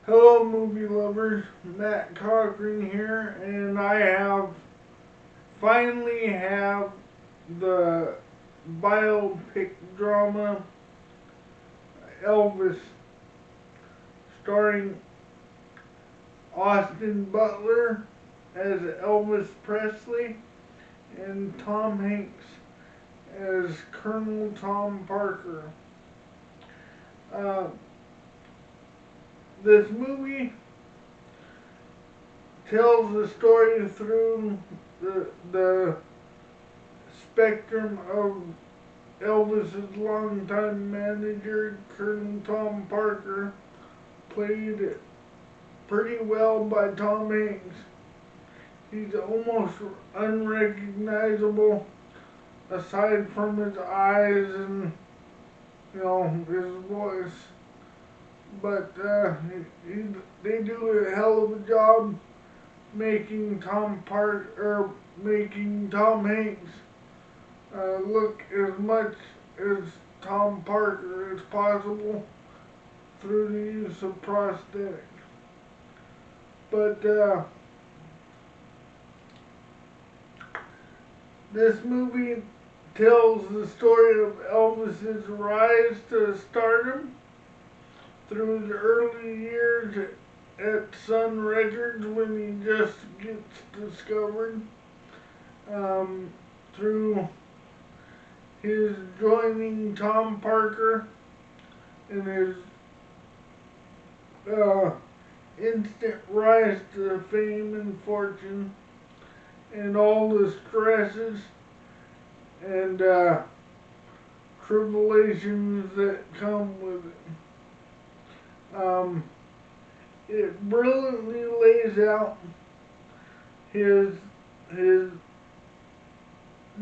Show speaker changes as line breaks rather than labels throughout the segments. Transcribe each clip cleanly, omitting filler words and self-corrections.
Hello, movie lovers. Matt Cochran here, and I finally have the biopic drama Elvis, starring Austin Butler as Elvis Presley and Tom Hanks as Colonel Tom Parker. Uh, this movie tells the story through the spectrum of Elvis's longtime manager, Colonel Tom Parker, played pretty well by Tom Hanks. He's almost unrecognizable aside from his eyes and his voice. But they do a hell of a job making making Tom Hanks look as much as Tom Parker as possible through the use of prosthetics. But this movie tells the story of Elvis's rise to stardom through the early years at Sun Records when he just gets discovered, through his joining Tom Parker and his instant rise to fame and fortune and all the stresses and tribulations that come with it. It brilliantly lays out his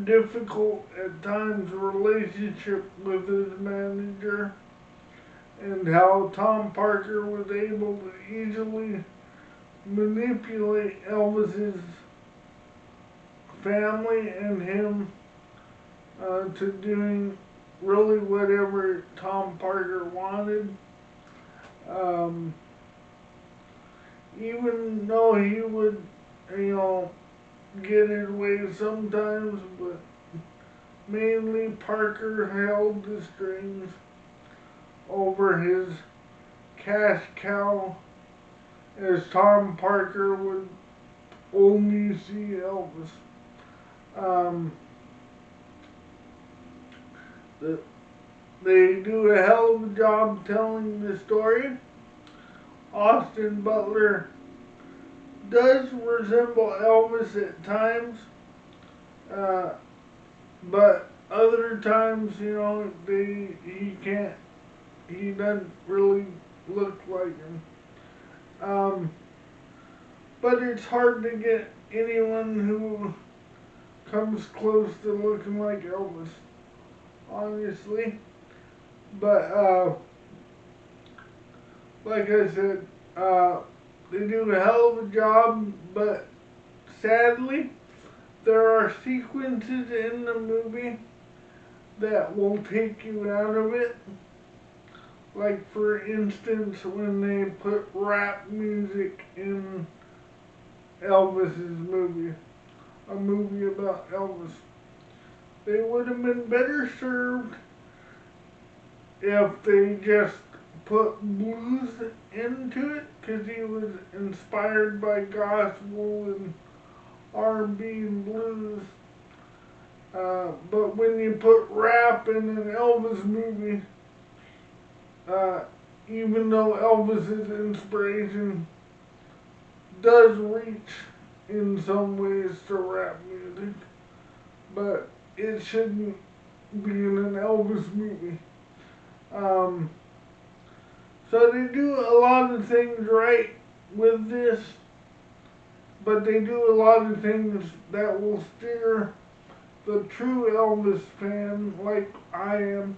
difficult at times relationship with his manager and how Tom Parker was able to easily manipulate Elvis's family and him to doing really whatever Tom Parker wanted. Even though he would, get his way sometimes, but mainly Parker held the strings over his cash cow, as Tom Parker would only see Elvis. Um, they do a hell of a job telling the story. Austin Butler does resemble Elvis at times, but other times, he doesn't really look like him. But it's hard to get anyone who comes close to looking like Elvis, honestly. But like I said, they do a hell of a job, but sadly, there are sequences in the movie that will take you out of it. Like, for instance, when they put rap music in Elvis's movie, a movie about Elvis. They would have been better served if they just put blues into it, because he was inspired by gospel and R&B and blues. But when you put rap in an Elvis movie, even though Elvis's inspiration does reach in some ways to rap music, but it shouldn't be in an Elvis movie. So they do a lot of things right with this, but they do a lot of things that will steer the true Elvis fan, like I am,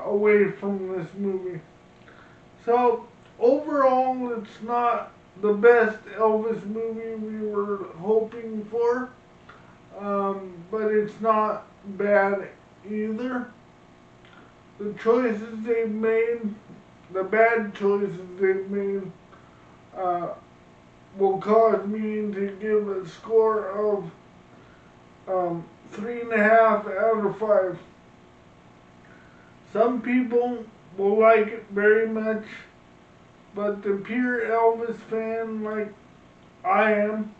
away from this movie. So overall, it's not the best Elvis movie we were hoping for, but it's not bad either. The choices they've made the bad choices they've made will cause me to give a score of 3.5 out of 5. Some people will like it very much, but the pure Elvis fan like I am,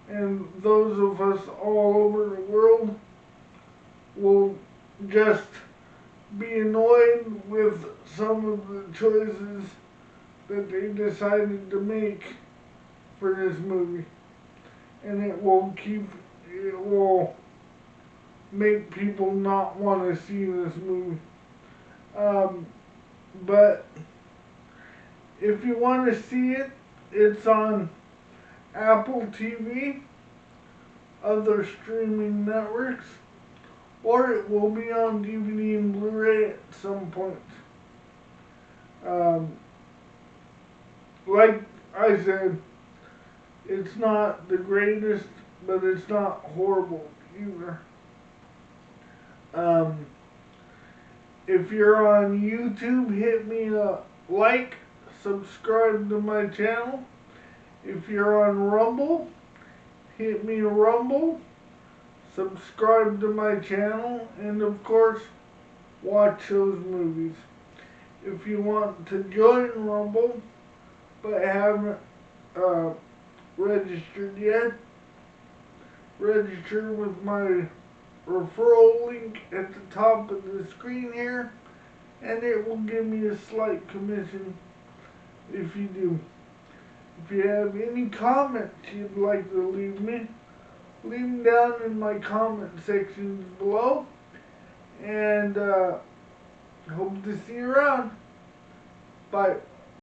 and those of us all over the world, will just be annoyed with some of the choices that they decided to make for this movie. And it will make people not want to see this movie. But if you want to see it, it's on Apple TV, other streaming networks, or it will be on DVD and Blu-ray at some point. Like I said, it's not the greatest, but it's not horrible either. If you're on YouTube, hit me a like, subscribe to my channel. If you're on Rumble, hit me a Rumble, subscribe to my channel, and of course, watch those movies. If you want to join Rumble, but haven't registered yet, register with my referral link at the top of the screen here, and it will give me a slight commission if you do. If you have any comments you'd like to leave me, leave them down in my comment sections below, and hope to see you around. Bye.